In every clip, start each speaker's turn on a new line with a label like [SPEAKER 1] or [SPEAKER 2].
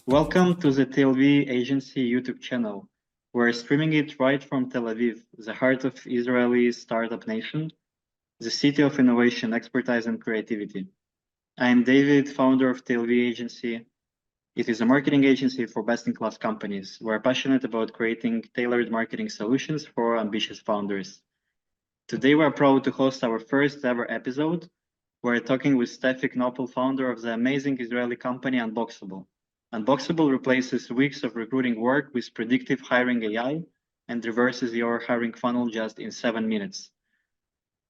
[SPEAKER 1] Welcome to the tlv.agency YouTube channel. We're streaming it right from Tel Aviv, the heart of Israeli startup nation, the city of innovation, expertise, and creativity. I am David, founder of tlv.agency. It is a marketing agency for best-in-class companies. We're passionate about creating tailored marketing solutions for ambitious founders. Today, we're proud to host our first ever episode. We're talking with Stephie Knoppel, founder of the amazing Israeli company Unboxable. Unboxable replaces weeks of recruiting work with predictive hiring AI and reverses your hiring funnel just in 7 minutes.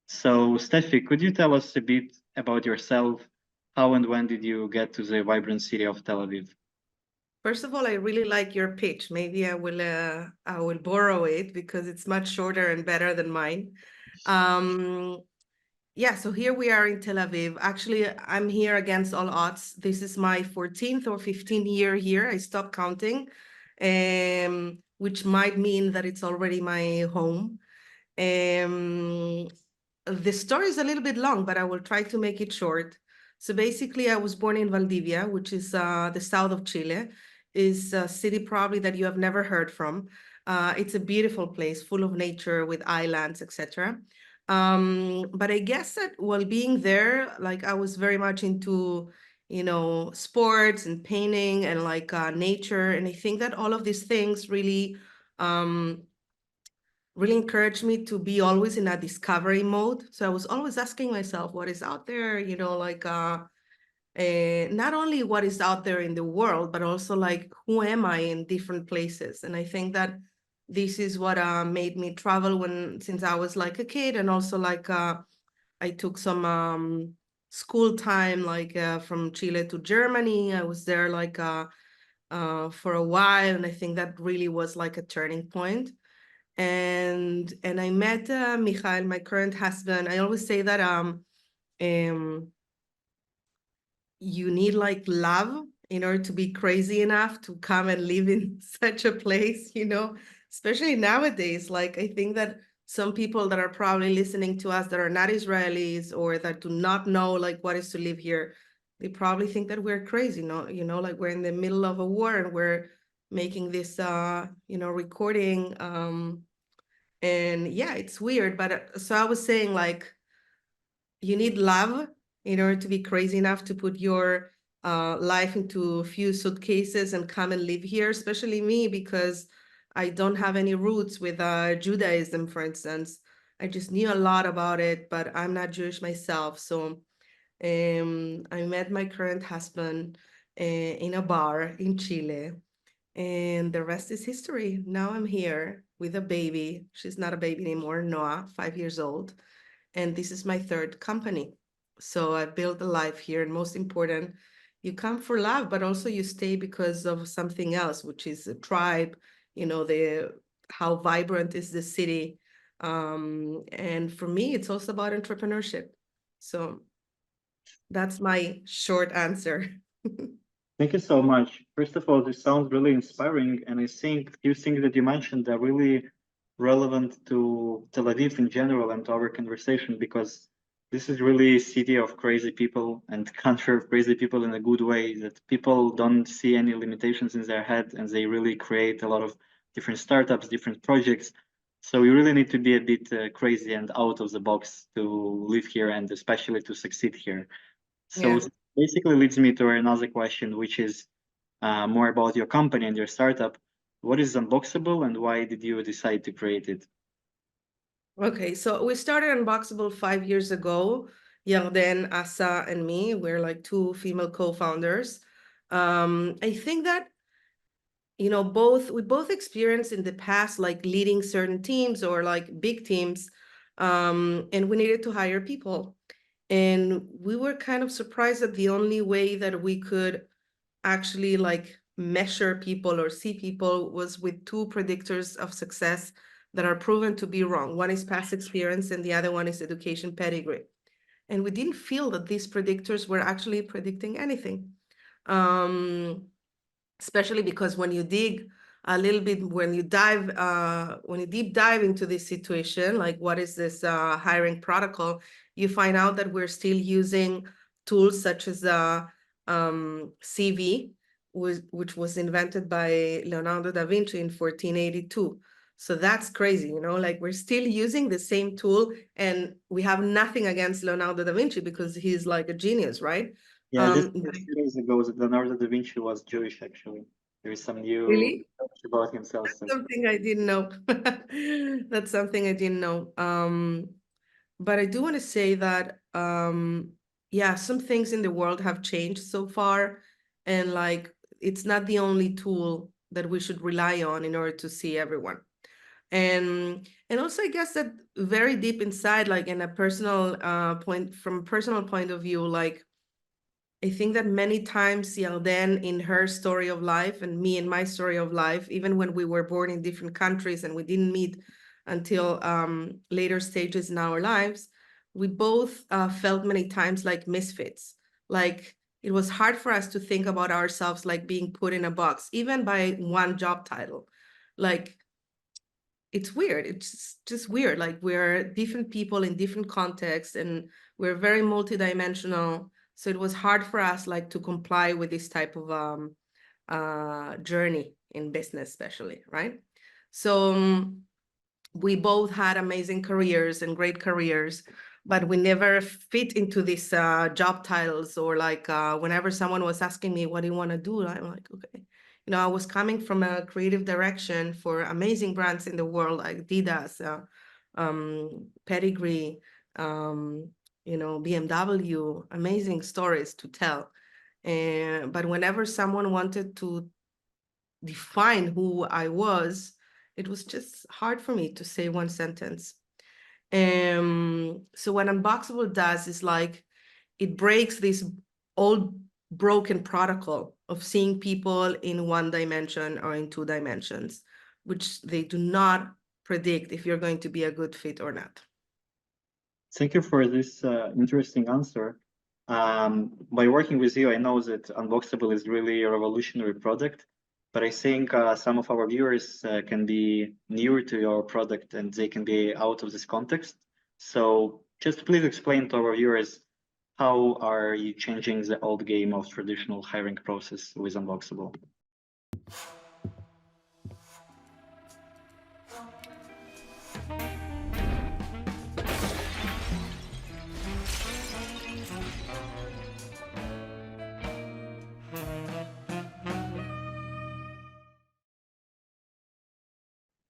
[SPEAKER 1] So, Stephie, could you tell us a bit about yourself? How and when did you get to the vibrant city of Tel Aviv?
[SPEAKER 2] First of all, I really like your pitch. Maybe I will borrow it because it's much shorter and better than mine. Yeah, so here we are in Tel Aviv. Actually, I'm here against all odds. This is my 14th or 15th year here. I stopped counting, which might mean that it's already my home. The story is a little bit long, but I will try to make it short. So basically, I was born in Valdivia, which is the south of Chile. Is a city probably that you have never heard from. It's a beautiful place, full of nature with islands, etc. But I guess that while being there, like I was very much into, sports and painting and like nature. And I think that all of these things really encouraged me to be always in a discovery mode. So I was always asking myself, what is out there, not only what is out there in the world, but also like, who am I in different places? And I think that this is what made me travel since I was like a kid. And also like, I took some school time, like from Chile to Germany. I was there like for a while. And I think that really was like a turning point. And I met Michael, my current husband. I always say that you need like love in order to be crazy enough to come and live in such a place, especially nowadays. Like, I think that some people that are probably listening to us that are not Israelis or that do not know like what is to live here, they probably think that we're crazy, like we're in the middle of a war and we're making this, recording. And yeah, it's weird. But so I was saying like, you need love in order to be crazy enough to put your life into a few suitcases and come and live here, especially me, because I don't have any roots with Judaism, for instance. I just knew a lot about it, but I'm not Jewish myself. So I met my current husband in a bar in Chile, and the rest is history. Now I'm here with a baby. She's not a baby anymore, Noah, 5 years old. And this is my third company. So I built a life here. And most important, you come for love, but also you stay because of something else, which is a tribe, how vibrant is the city. And for me, it's also about entrepreneurship. So that's my short answer.
[SPEAKER 1] Thank you so much. First of all, this sounds really inspiring, and I think a few things that you mentioned are really relevant to Tel Aviv in general and to our conversation, because this is really a city of crazy people and country of crazy people in a good way, that people don't see any limitations in their head and they really create a lot of different startups, different projects. So you really need to be a bit crazy and out of the box to live here and especially to succeed here. So
[SPEAKER 2] Yeah.
[SPEAKER 1] basically leads me to another question, which is more about your company and your startup. What is Unboxable and why did you decide to create it?
[SPEAKER 2] Okay, so we started Unboxable 5 years ago. Yarden, Asa, and me. We're like two female co-founders. I think that we both experienced in the past like leading certain teams or like big teams, and we needed to hire people. And we were kind of surprised that the only way that we could actually like measure people or see people was with two predictors of success that are proven to be wrong. One is past experience and the other one is education pedigree. And we didn't feel that these predictors were actually predicting anything. Especially because when you dig a little bit when you deep dive into this situation, like what is this hiring protocol, you find out that we're still using tools such as CV, which was invented by Leonardo da Vinci in 1482. So that's crazy, you know, like we're still using the same tool, and we have nothing against Leonardo da Vinci because he's like a genius, right?
[SPEAKER 1] Yeah, just a few days ago, Leonardo da Vinci was Jewish, actually. There is some new
[SPEAKER 2] Really?
[SPEAKER 1] about himself.
[SPEAKER 2] That's something I didn't know. That's something I didn't know. But I do want to say that, yeah, some things in the world have changed so far, and like it's not the only tool that we should rely on in order to see everyone. And also, I guess that very deep inside, like in a personal from a personal point of view, like I think that many times Yarden in her story of life and me in my story of life, even when we were born in different countries and we didn't meet until later stages in our lives, we both felt many times like misfits. Like it was hard for us to think about ourselves like being put in a box, even by one job title. Like it's weird. It's just weird. Like we're different people in different contexts, and we're very multidimensional. So it was hard for us like to comply with this type of journey in business, especially, right? So we both had amazing careers and great careers, but we never fit into these job titles, or like whenever someone was asking me, what do you want to do? I'm like, okay. You know, I was coming from a creative direction for amazing brands in the world, like Adidas, Pedigree, you know, BMW, amazing stories to tell. But whenever someone wanted to define who I was, it was just hard for me to say one sentence. So what Unboxable does is like, it breaks this old broken protocol of seeing people in one dimension or in two dimensions, which they do not predict if you're going to be a good fit or not.
[SPEAKER 1] Thank you for this interesting answer. By working with you, I know that Unboxable is really a revolutionary product, but I think some of our viewers can be newer to your product and they can be out of this context. So just please explain to our viewers, how are you changing the old game of traditional hiring process with Unboxable?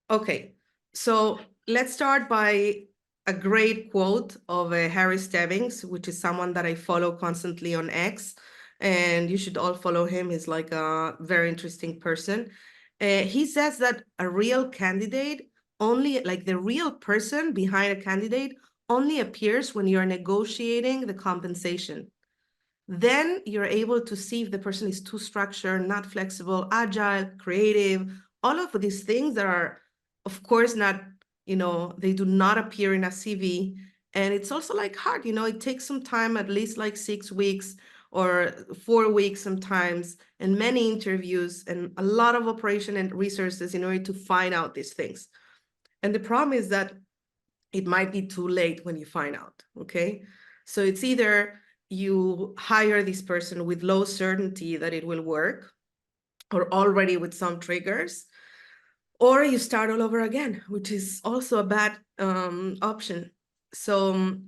[SPEAKER 2] Okay, so let's start by a great quote of Harry Stebbings, which is someone that I follow constantly on X, and you should all follow him. He's like a very interesting person. He says that a real candidate only, like the real person behind a candidate, only appears when you're negotiating the compensation. Then you're able to see if the person is too structured, not flexible, agile, creative, all of these things that are, of course, not, you know, they do not appear in a CV. And it's also like hard, you know, it takes some time, at least like 6 weeks or 4 weeks sometimes, and many interviews and a lot of operation and resources in order to find out these things. And the problem is that it might be too late when you find out, okay? So it's either you hire this person with low certainty that it will work, or already with some triggers, or you start all over again, which is also a bad option. So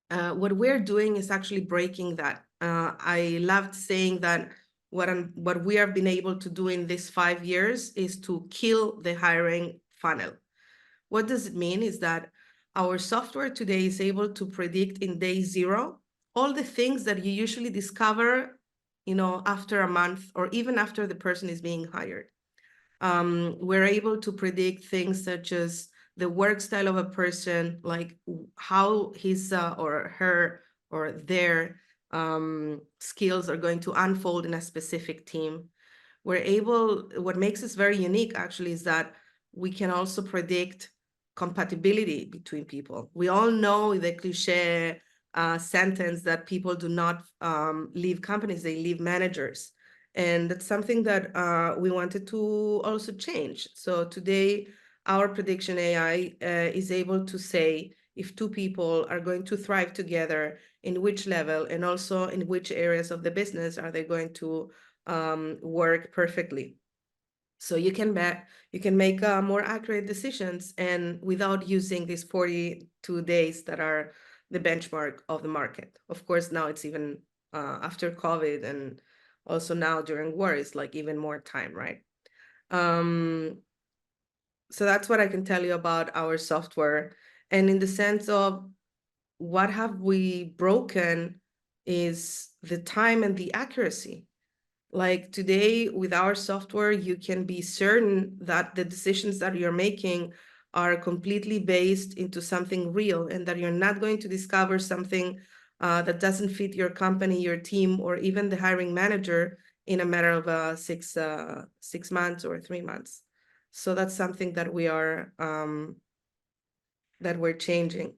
[SPEAKER 2] what we're doing is actually breaking that. I loved saying that what we have been able to do in these 5 years is to kill the hiring funnel. What does it mean is that our software today is able to predict in day 0 all the things that you usually discover, you know, after a month or even after the person is being hired. We're able to predict things such as the work style of a person, like how his or her or their skills are going to unfold in a specific team. What makes us very unique actually is that we can also predict compatibility between people. We all know the cliche sentence that people do not leave companies, they leave managers. And that's something that we wanted to also change. So today, our prediction AI is able to say if two people are going to thrive together, in which level, and also in which areas of the business are they going to work perfectly. So you can make more accurate decisions, and without using these 42 days that are the benchmark of the market. Of course, now it's even after COVID, and also now during war is like even more time, right? So that's what I can tell you about our software. And in the sense of what have we broken is the time and the accuracy. Like today with our software, you can be certain that the decisions that you're making are completely based into something real, and that you're not going to discover something that doesn't fit your company, your team, or even the hiring manager in a matter of 6 months or 3 months. So that's something that we're changing.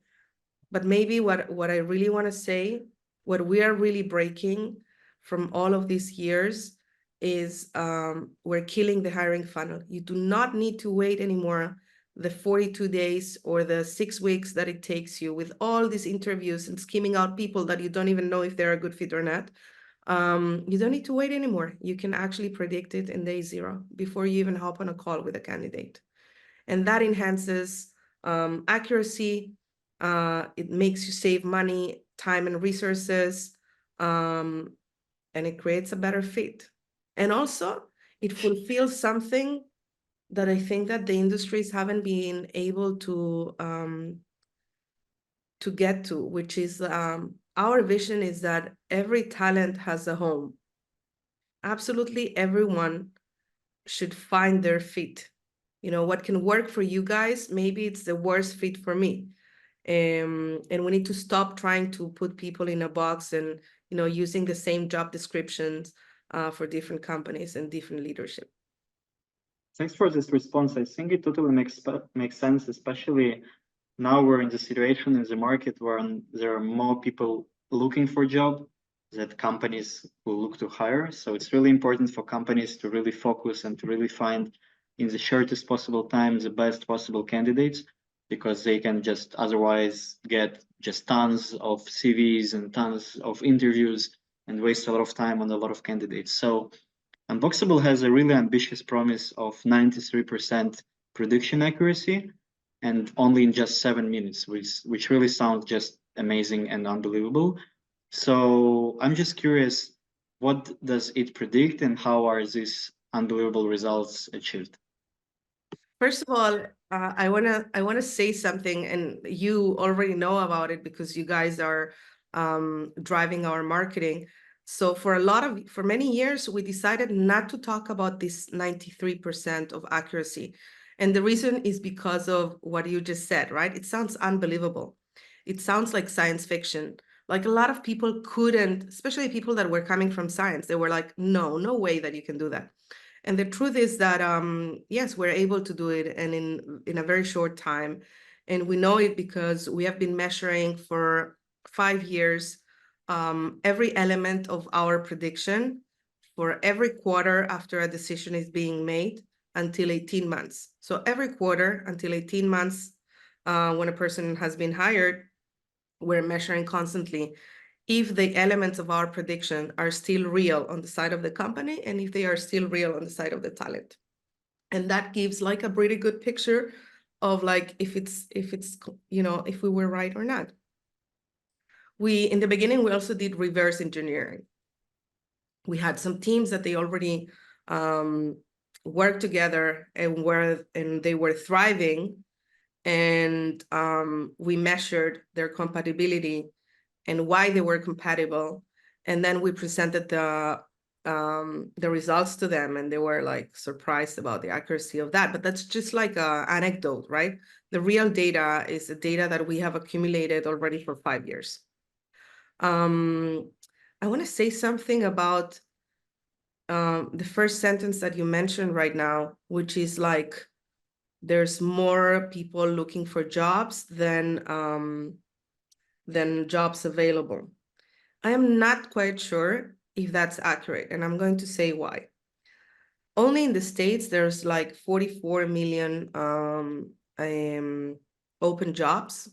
[SPEAKER 2] But maybe what I really want to say, what we are really breaking from all of these years is we're killing the hiring funnel. You do not need to wait anymore the 42 days or the 6 weeks that it takes you with all these interviews and skimming out people that you don't even know if they're a good fit or not. You don't need to wait anymore. You can actually predict it in day 0 before you even hop on a call with a candidate. And that enhances accuracy. It makes you save money, time, and resources, and it creates a better fit. And also, it fulfills something that I think that the industries haven't been able to get to, which is our vision is that every talent has a home. Absolutely everyone should find their fit. You know, what can work for you guys, maybe it's the worst fit for me. And we need to stop trying to put people in a box and, you know, using the same job descriptions for different companies and different leadership.
[SPEAKER 1] Thanks for this response. I think it totally makes sense, especially now we're in the situation in the market where there are more people looking for a job that companies will look to hire. So it's really important for companies to really focus and to really find in the shortest possible time the best possible candidates, because they can just otherwise get just tons of CVs and tons of interviews and waste a lot of time on a lot of candidates. So Unboxable has a really ambitious promise of 93% prediction accuracy, and only in just 7 minutes, which really sounds just amazing and unbelievable. So I'm just curious, what does it predict and how are these unbelievable results achieved?
[SPEAKER 2] First of all, I wanna say something, and you already know about it because you guys are driving our marketing. So for many years, we decided not to talk about this 93% of accuracy. And the reason is because of what you just said, right? It sounds unbelievable. It sounds like science fiction. Like a lot of people couldn't, especially people that were coming from science, they were like, no way that you can do that. And the truth is that, yes, we're able to do it, and in a very short time. And we know it because we have been measuring for 5 years every element of our prediction for every quarter after a decision is being made until 18 months. So every quarter until 18 months, when a person has been hired, we're measuring constantly if the elements of our prediction are still real on the side of the company and if they are still real on the side of the talent. And that gives like a pretty good picture of like if it's you know, if we were right or not. In the beginning, we also did reverse engineering. We had some teams that they already worked together and they were thriving, and we measured their compatibility and why they were compatible. And then we presented the results to them, and they were like surprised about the accuracy of that. But that's just like an anecdote, right? The real data is the data that we have accumulated already for 5 years. I want to say something about the first sentence that you mentioned right now, which is like there's more people looking for jobs than jobs available. I am not quite sure if that's accurate, and I'm going to say why. Only in the States, there's like 44 million open jobs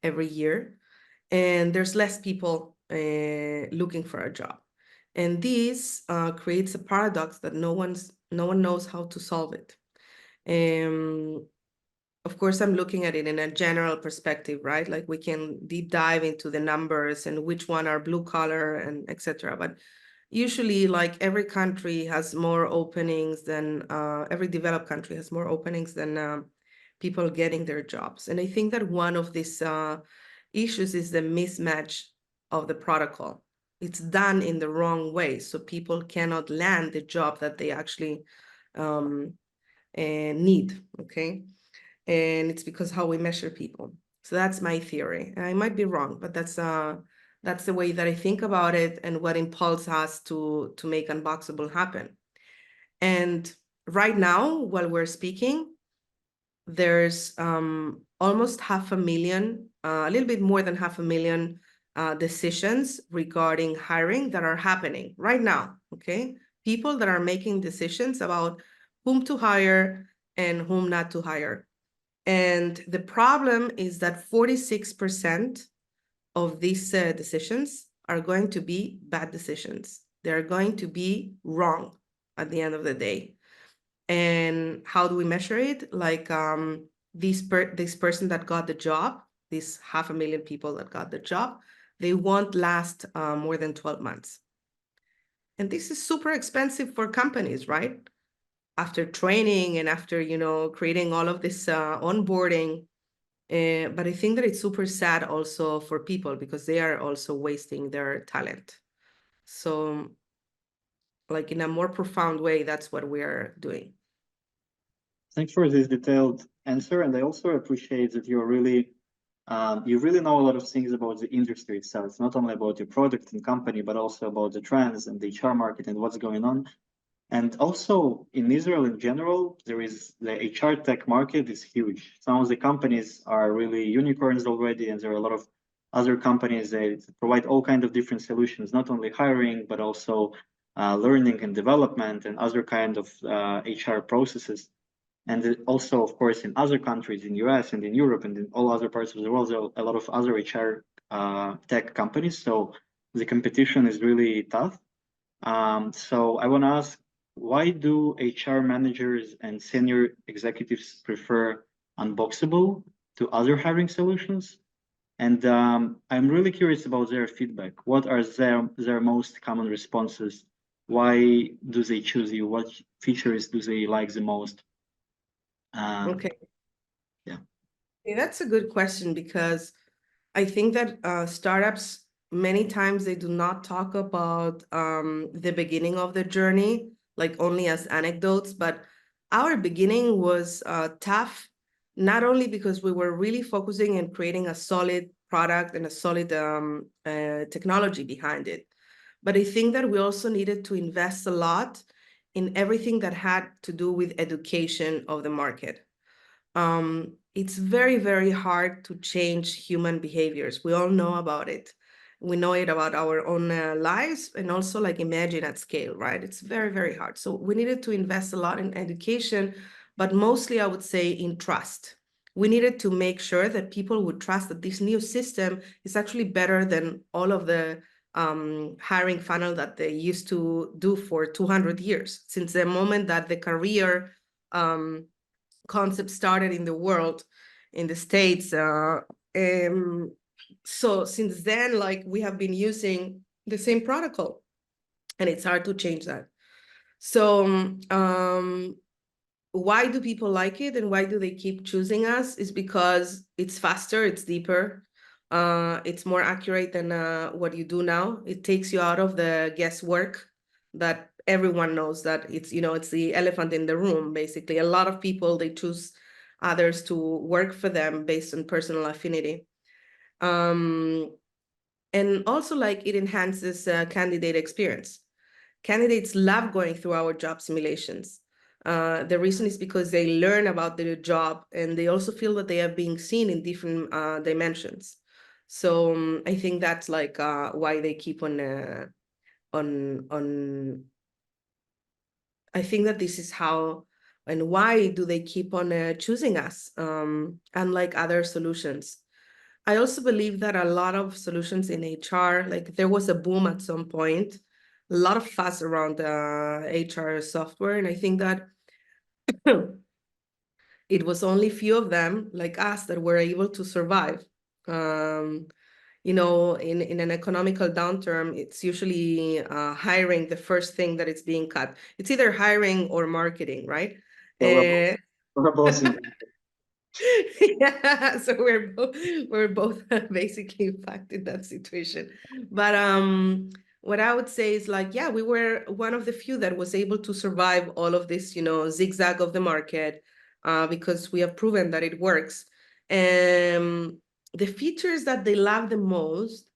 [SPEAKER 2] every year, and there's less people looking for a job. And this creates a paradox that no one knows how to solve it. Of course, I'm looking at it in a general perspective, right? Like we can deep dive into the numbers and which one are blue collar and etc. But usually, like every country has more openings than every developed country has more openings than people getting their jobs. And I think that one of these issues is the mismatch of the protocol. It's done in the wrong way, so people cannot land the job that they actually need, okay? And it's because how we measure people. So that's my theory. I might be wrong, but that's the way that I think about it and what impulses us to make Unboxable happen. And right now, while we're speaking, there's almost 500,000, a little bit more than 500,000 decisions regarding hiring that are happening right now, okay? People that are making decisions about whom to hire and whom not to hire. And the problem is that 46% of these decisions are going to be bad decisions. They're going to be wrong at the end of the day. And how do we measure it? Like this person that got the job, these 500,000 people that got the job, they won't last more than 12 months. And this is super expensive for companies, right? After training and after, creating all of this onboarding. But I think that it's super sad also for people because they are also wasting their talent. So like in a more profound way, that's what we're doing.
[SPEAKER 1] Thanks for this detailed answer. And I also appreciate that you really know a lot of things about the industry itself. It's not only about your product and company, but also about the trends and the HR market and what's going on. And also in Israel in general, there is the HR tech market is huge. Some of the companies are really unicorns already, and there are a lot of other companies that provide all kinds of different solutions, not only hiring, but also learning and development and other kind of HR processes. And also, of course, in other countries, in US and in Europe and in all other parts of the world, there are a lot of other HR tech companies. So the competition is really tough. So I want to ask, why do HR managers and senior executives prefer Unboxable to other hiring solutions? And I'm really curious about their feedback. What are their most common responses? Why do they choose you? What features do they like the most?
[SPEAKER 2] Okay.
[SPEAKER 1] Yeah.
[SPEAKER 2] Okay, that's a good question because I think that startups, many times they do not talk about the beginning of the journey, like only as anecdotes, but our beginning was tough, not only because we were really focusing on creating a solid product and a solid technology behind it, but I think that we also needed to invest a lot in everything that had to do with education of the market. It's very, very hard to change human behaviors. We all know about it. We know it about our own lives and also like imagine at scale, right? It's very, very hard. So we needed to invest a lot in education, but mostly I would say in trust. We needed to make sure that people would trust that this new system is actually better than all of the hiring funnel that they used to do for 200 years, since the moment that the career concept started in the world, in the States. So since then, like we have been using the same protocol and it's hard to change that. So why do people like it and why do they keep choosing us is because it's faster, it's deeper, it's more accurate than what you do now. It takes you out of the guesswork that everyone knows that it's, it's the elephant in the room, basically. A lot of people, they choose others to work for them based on personal affinity. And also like it enhances candidate experience. Candidates love going through our job simulations. The reason is because they learn about their job and they also feel that they are being seen in different dimensions. So I think that's like why they keep on on I think that this is how and why do they keep on choosing us, unlike other solutions. I also believe that a lot of solutions in HR, like there was a boom at some point, a lot of fuss around HR software, and I think that it was only few of them like us that were able to survive. You know, in an economical downturn, it's usually hiring the first thing that is being cut. It's either hiring or marketing, right?
[SPEAKER 1] So we're both in.
[SPEAKER 2] Yeah, so we're both basically impacted that situation. But what I would say is like, yeah, we were one of the few that was able to survive all of this, you know, zigzag of the market, because we have proven that it works. And the features that they love the most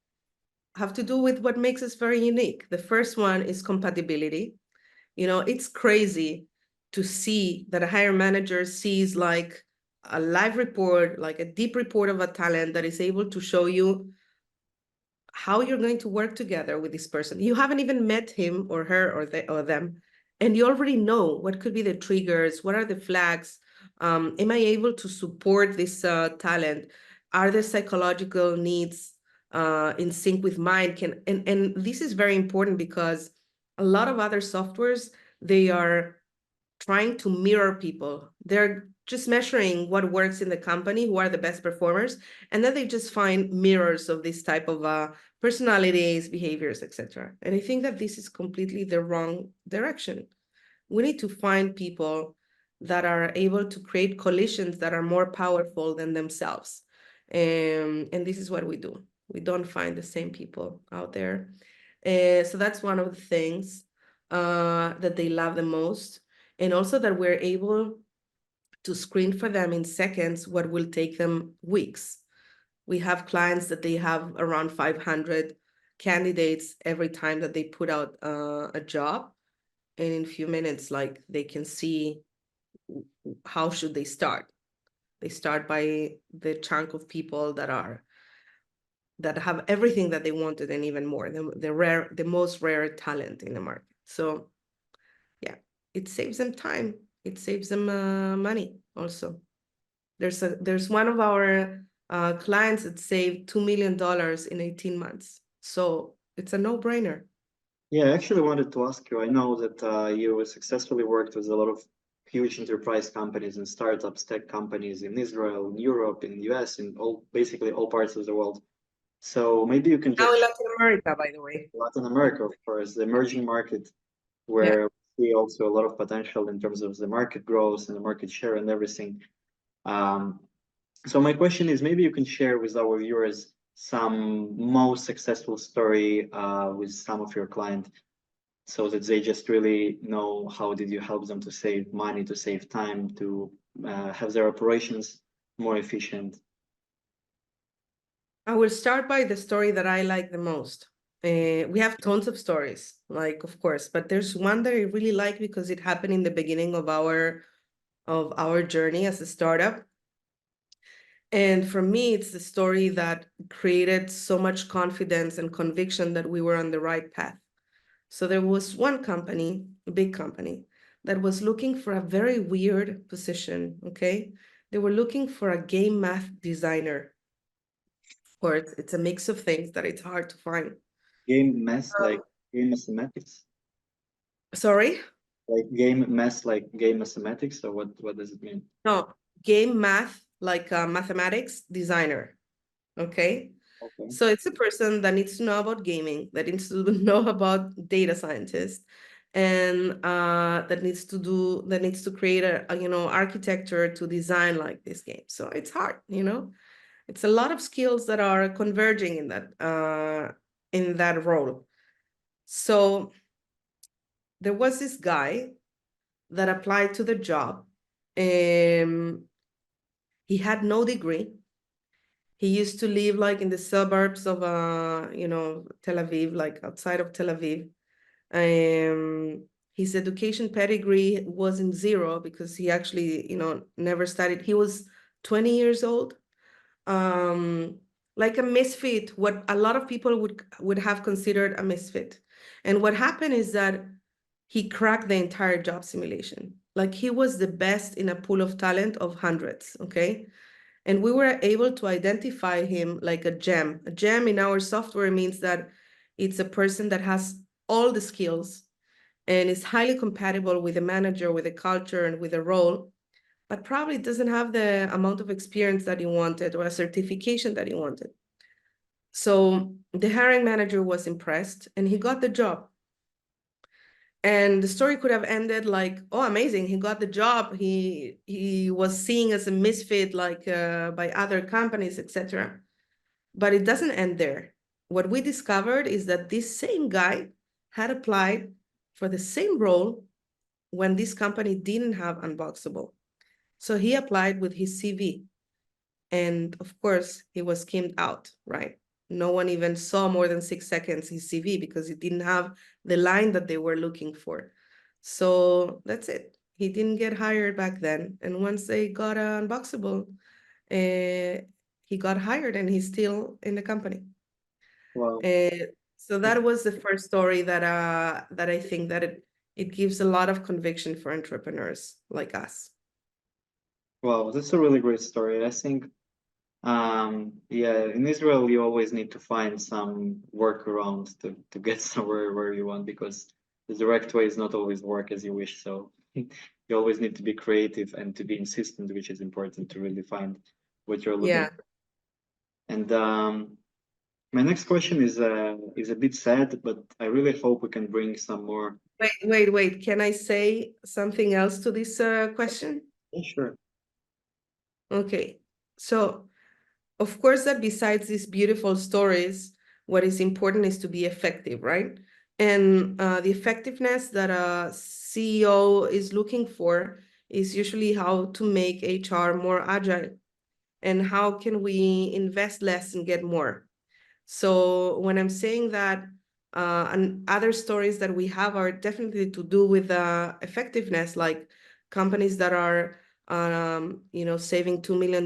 [SPEAKER 2] have to do with what makes us very unique. The first one is compatibility. You know, it's crazy to see that a hiring manager sees like a live report, like a deep report of a talent that is able to show you how you're going to work together with this person. You haven't even met him or her or them, and you already know what could be the triggers, what are the flags. Am I able to support this talent? Are the psychological needs in sync with mine? And this is very important because a lot of other softwares, they are trying to mirror people. They're just measuring what works in the company, who are the best performers, and then they just find mirrors of this type of personalities, behaviors, etc. And I think that this is completely the wrong direction. We need to find people that are able to create coalitions that are more powerful than themselves. And this is what we do. We don't find the same people out there. So that's one of the things that they love the most. And also that we're able to screen for them in seconds what will take them weeks. We have clients that they have around 500 candidates every time that they put out a job. And in a few minutes, like they can see how should they start. They start by the chunk of people that have everything that they wanted and even more, the most rare talent in the market. So yeah, it saves them time. It saves them money also. There's one of our clients that saved $2 million in 18 months. So it's a no-brainer.
[SPEAKER 1] Yeah, I actually wanted to ask you. I know that you successfully worked with a lot of huge enterprise companies and startups, tech companies in Israel, in Europe, in the US, in basically all parts of the world. So maybe you can
[SPEAKER 2] Now
[SPEAKER 1] just
[SPEAKER 2] in Latin America, by the way.
[SPEAKER 1] Latin America, of course, the emerging market,
[SPEAKER 2] Yeah.
[SPEAKER 1] where we see also a lot of potential in terms of the market growth and the market share and everything. Um, so my question is, maybe you can share with our viewers some most successful story with some of your clients, so that they just really know how did you help them to save money, to save time, to have their operations more efficient.
[SPEAKER 2] I will start by the story that I like the most. We have tons of stories, like of course, but there's one that I really like because it happened in the beginning of our journey as a startup. And for me, it's the story that created so much confidence and conviction that we were on the right path. So there was one company, a big company, that was looking for a very weird position, okay? They were looking for a game math designer. Of course, it's a mix of things that it's hard to find.
[SPEAKER 1] Game math, like game mathematics,
[SPEAKER 2] Sorry?
[SPEAKER 1] like game math, like game mathematics, or what does it mean?
[SPEAKER 2] No, game math, like mathematics designer, okay?
[SPEAKER 1] Okay.
[SPEAKER 2] So it's a person that needs to know about gaming, that needs to know about data scientists, and that needs to create a architecture to design like this game. So it's hard, It's a lot of skills that are converging in that role. So there was this guy that applied to the job. He had no degree. He used to live like in the suburbs of Tel Aviv, like outside of Tel Aviv. His education pedigree wasn't zero because he actually, never studied. He was 20 years old. Like a misfit, what a lot of people would have considered a misfit. And what happened is that he cracked the entire job simulation. Like he was the best in a pool of talent of hundreds, okay? And we were able to identify him like a gem. A gem in our software means that it's a person that has all the skills and is highly compatible with the manager, with the culture, and with the role, but probably doesn't have the amount of experience that he wanted or a certification that he wanted. So the hiring manager was impressed and he got the job. And the story could have ended like, oh, amazing, he got the job. He was seen as a misfit, like by other companies, etc. But it doesn't end there. What we discovered is that this same guy had applied for the same role when this company didn't have Unboxable. So he applied with his CV. And of course, he was skimmed out, right? No one even saw more than 6 seconds his CV because it didn't have the line that they were looking for. So that's it. He didn't get hired back then. And once they got Unboxable, he got hired and he's still in the company.
[SPEAKER 1] Wow.
[SPEAKER 2] So that was the first story that I think that it gives a lot of conviction for entrepreneurs like us.
[SPEAKER 1] Wow, that's a really great story. I think, yeah, in Israel, you always need to find some workaround to get somewhere where you want, because the direct way is not always work as you wish. So you always need to be creative and to be insistent, which is important to really find what you're looking
[SPEAKER 2] Yeah.
[SPEAKER 1] for. And my next question is a bit sad, but I really hope we can bring some more.
[SPEAKER 2] Wait. Can I say something else to this question?
[SPEAKER 1] Yeah, sure.
[SPEAKER 2] Okay. So, of course, that besides these beautiful stories, what is important is to be effective, right? And the effectiveness that a CEO is looking for is usually how to make HR more agile and how can we invest less and get more. So when I'm saying that, and other stories that we have are definitely to do with effectiveness, like companies that are, saving $2 million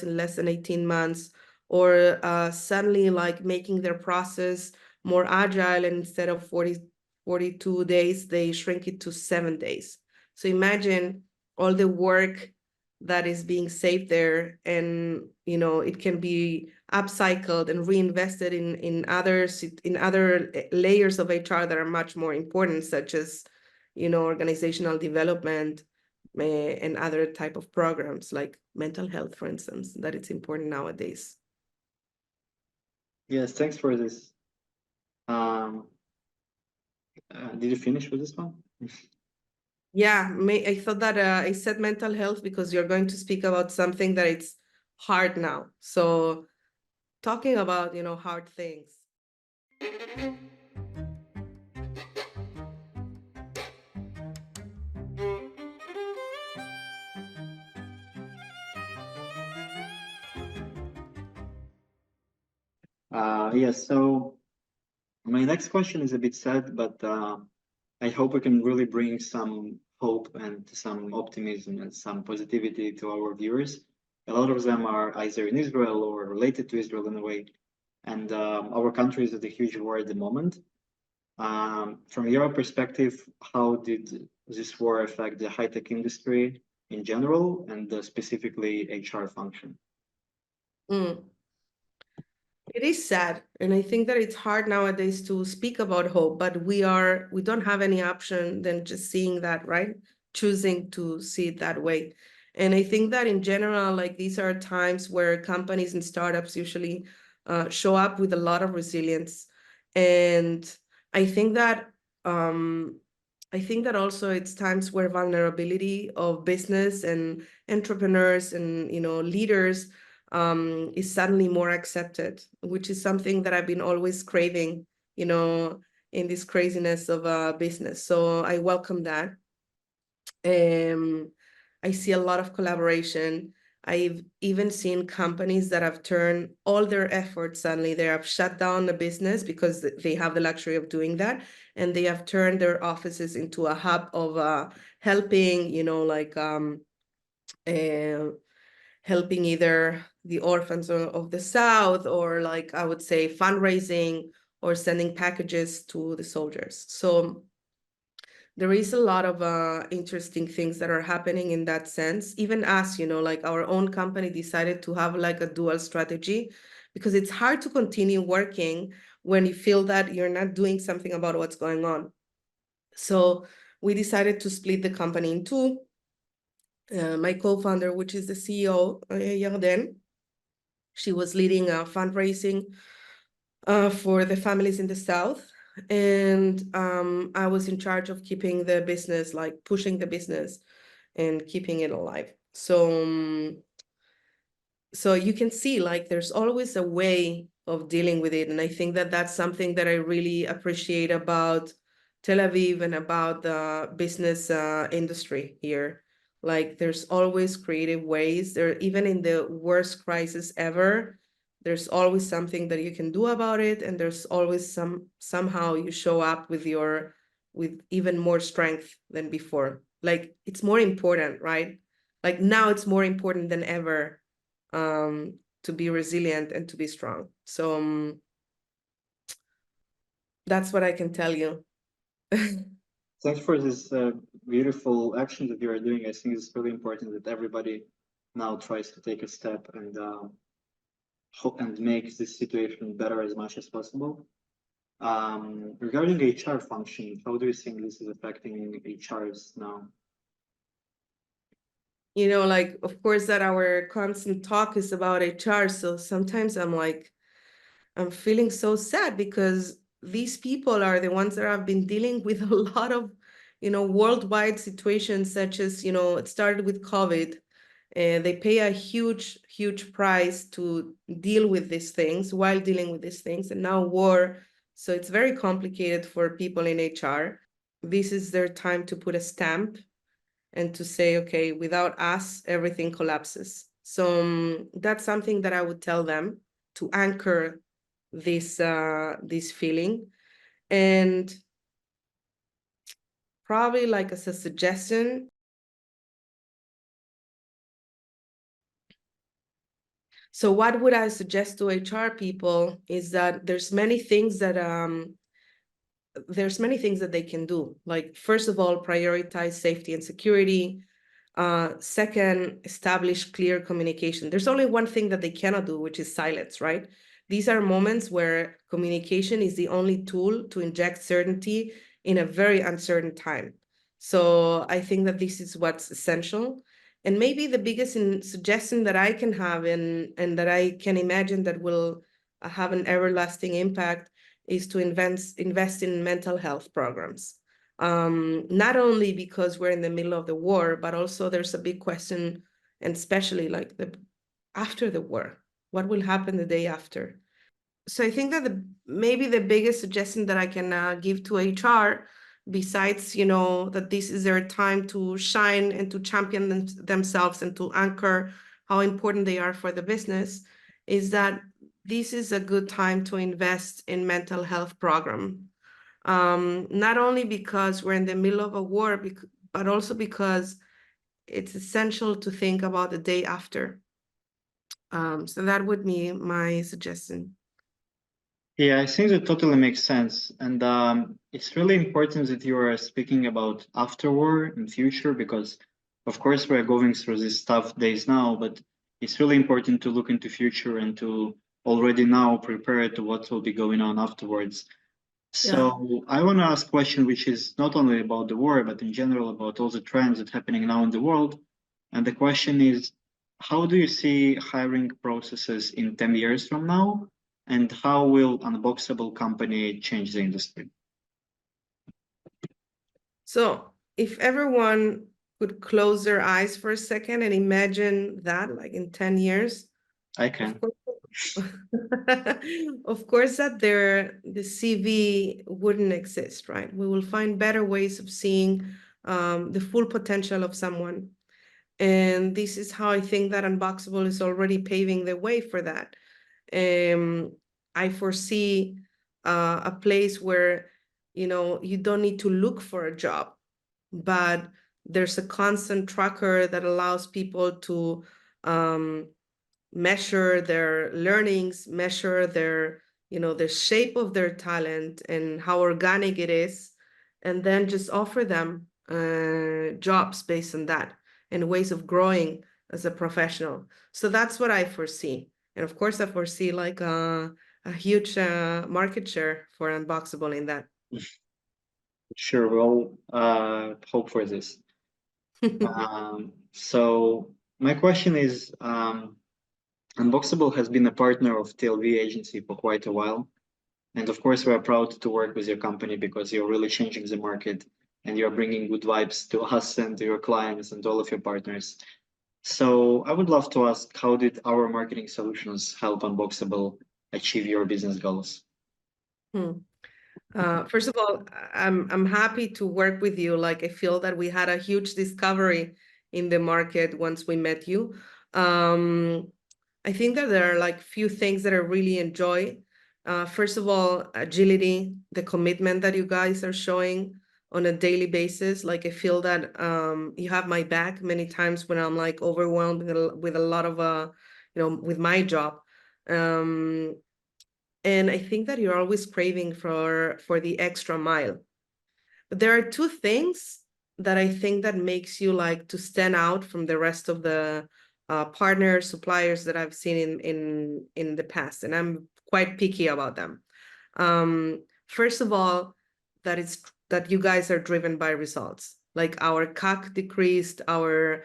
[SPEAKER 2] in less than 18 months, or suddenly like making their process more agile, and instead of 42 days, they shrink it to 7 days. So imagine all the work that is being saved there, and it can be upcycled and reinvested in other layers of HR that are much more important, such as organizational development, and other type of programs like mental health, for instance, that it's important nowadays.
[SPEAKER 1] Yes, thanks for this. Um, did you finish with this one?
[SPEAKER 2] Yeah, I thought that I said mental health because you're going to speak about something that it's hard now. So talking about hard things.
[SPEAKER 1] Yes, so my next question is a bit sad, but I hope we can really bring some hope and some optimism and some positivity to our viewers. A lot of them are either in Israel or related to Israel in a way. And our country is at a huge war at the moment. From your perspective, how did this war affect the high-tech industry in general and specifically HR function?
[SPEAKER 2] Mm. It is sad, and I think that it's hard nowadays to speak about hope, but we don't have any option than just seeing that, right? Choosing to see it that way. And I think that in general, like these are times where companies and startups usually show up with a lot of resilience. And I think that also it's times where vulnerability of business and entrepreneurs and leaders is suddenly more accepted, which is something that I've been always craving, in this craziness of business. So I welcome that. I see a lot of collaboration. I've even seen companies that have turned all their efforts, suddenly they have shut down the business because they have the luxury of doing that. And they have turned their offices into a hub of helping, helping either the orphans of the South, or like I would say fundraising, or sending packages to the soldiers. So there is a lot of interesting things that are happening in that sense. Even us, like our own company decided to have like a dual strategy, because it's hard to continue working when you feel that you're not doing something about what's going on. So we decided to split the company in two. My co-founder, which is the CEO, Yarden, she was leading fundraising for the families in the South. And I was in charge of keeping the business, like pushing the business and keeping it alive. So you can see, like, there's always a way of dealing with it. And I think that that's something that I really appreciate about Tel Aviv and about the business industry here. Like, there's always creative ways. There, even in the worst crisis ever, there's always something that you can do about it. And there's always somehow you show up with even more strength than before. Like, it's more important, right? Like, now it's more important than ever to be resilient and to be strong. So that's what I can tell you.
[SPEAKER 1] Thanks for this beautiful action that you are doing. I think it's really important that everybody now tries to take a step and make this situation better as much as possible. Regarding HR function, how do you think this is affecting HRs now?
[SPEAKER 2] Like, of course, that our constant talk is about HR. So sometimes I'm feeling so sad, because these people are the ones that have been dealing with a lot of, worldwide situations, such as, it started with COVID. And they pay a huge, huge price to deal with these things while dealing with these things. And now war. So it's very complicated for people in HR. This is their time to put a stamp and to say, okay, without us, everything collapses. So that's something that I would tell them, to anchor this feeling. And probably, like, as a suggestion, so what would I suggest to HR people is that there's many things that they can do. Like, first of all, prioritize safety and security. Second, establish clear communication. There's only one thing that they cannot do, which is silence, right? These are moments where communication is the only tool to inject certainty in a very uncertain time. So I think that this is what's essential. And maybe the biggest suggestion that I can have, and that I can imagine that will have an everlasting impact, is to invest in mental health programs. Not only because we're in the middle of the war, but also there's a big question, and especially like after the war, what will happen the day after? So I think that maybe the biggest suggestion that I can give to HR, besides, that this is their time to shine and to champion themselves and to anchor how important they are for the business, is that this is a good time to invest in mental health program. Not only because we're in the middle of a war, but also because it's essential to think about the day after. So that would be my suggestion.
[SPEAKER 1] Yeah, I think that totally makes sense. And it's really important that you are speaking about after war and future, because of course we're going through these tough days now, but it's really important to look into future and to already now prepare to what will be going on afterwards. So I want to ask a question which is not only about the war, but in general about all the trends that are happening now in the world. And the question is, how do you see hiring processes in 10 years from now? And how will Unboxable company change the industry?
[SPEAKER 2] So if everyone could close their eyes for a second and imagine that, like, in 10 years,
[SPEAKER 1] I can.
[SPEAKER 2] of course that the CV wouldn't exist, right? We will find better ways of seeing the full potential of someone. And this is how I think that Unboxable is already paving the way for that. I foresee a place where, you don't need to look for a job, but there's a constant tracker that allows people to measure their learnings, measure their the shape of their talent and how organic it is, and then just offer them jobs based on that and ways of growing as a professional. So that's what I foresee. And of course, I foresee like a huge market share for Unboxable in that.
[SPEAKER 1] Sure, we'll hope for this. So my question is, Unboxable has been a partner of tlv.agency for quite a while. And of course, we're proud to work with your company because you're really changing the market and you're bringing good vibes to us and to your clients and all of your partners. So I would love to ask, how did our marketing solutions help Unboxable achieve your business goals?
[SPEAKER 2] First of all, I'm happy to work with you. Like, I feel that we had a huge discovery in the market once we met you. I think that there are like few things that I really enjoy. First of all, agility, the commitment that you guys are showing on a daily basis. Like, I feel that you have my back many times when I'm like overwhelmed with a lot of with my job. And I think that you're always craving for the extra mile. But there are two things that I think that makes you like to stand out from the rest of the partners, suppliers that I've seen in the past, and I'm quite picky about them. First of all, that you guys are driven by results. Like our CAC decreased, our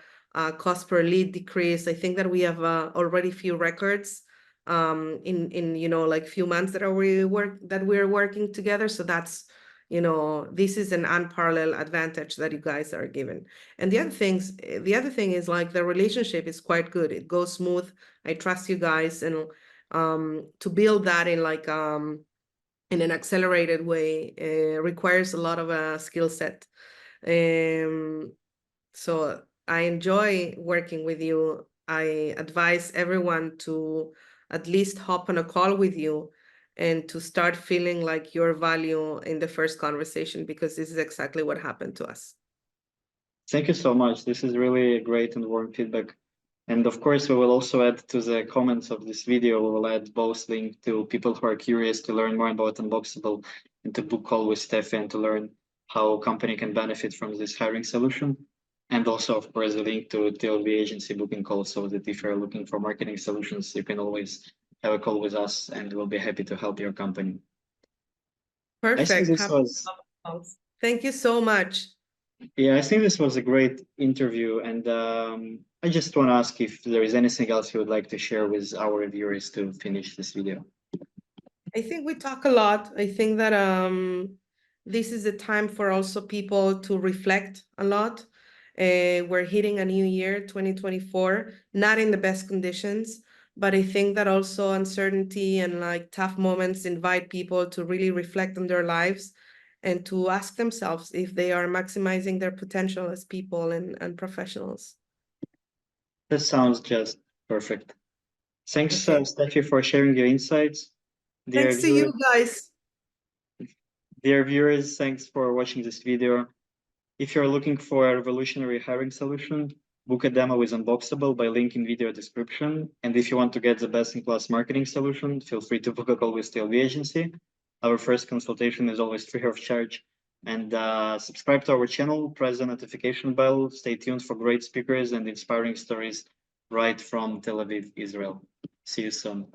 [SPEAKER 2] cost per lead decreased. I think that we have already few records in like few months that we're working together. So that's this is an unparalleled advantage that you guys are given. And the other thing is like the relationship is quite good. It goes smooth. I trust you guys, and to build that in like in an accelerated way requires a lot of skill set. So I enjoy working with you. I advise everyone to at least hop on a call with you and to start feeling like your value in the first conversation, because this is exactly what happened to us.
[SPEAKER 1] Thank you so much. This is really great and warm feedback. And of course, we will also add to the comments of this video, we will add both link to people who are curious to learn more about Unboxable and to book call with Stephie and to learn how a company can benefit from this hiring solution. And also, of course, a link to tlv.agency booking call, so that if you're looking for marketing solutions, you can always have a call with us and we'll be happy to help your company. I think
[SPEAKER 2] Perfect.
[SPEAKER 1] this was,
[SPEAKER 2] Thank you so much.
[SPEAKER 1] yeah, I think this was a great interview, and I just want to ask if there is anything else you would like to share with our viewers to finish this video.
[SPEAKER 2] I think we talk a lot. I think that this is a time for also people to reflect a lot. We're hitting a new year, 2024, not in the best conditions, but I think that also uncertainty and like tough moments invite people to really reflect on their lives and to ask themselves if they are maximizing their potential as people and professionals.
[SPEAKER 1] That sounds just perfect. Thanks,
[SPEAKER 2] Okay.
[SPEAKER 1] Stephie, for sharing your insights.
[SPEAKER 2] Thanks to you guys.
[SPEAKER 1] Dear viewers, thanks for watching this video. If you're looking for a revolutionary hiring solution, book a demo with Unboxable by link in video description. And if you want to get the best-in-class marketing solution, feel free to book a call with tlv.agency. Our first consultation is always free of charge. And subscribe to our channel, press the notification bell, stay tuned for great speakers and inspiring stories right from Tel Aviv, Israel. See you soon.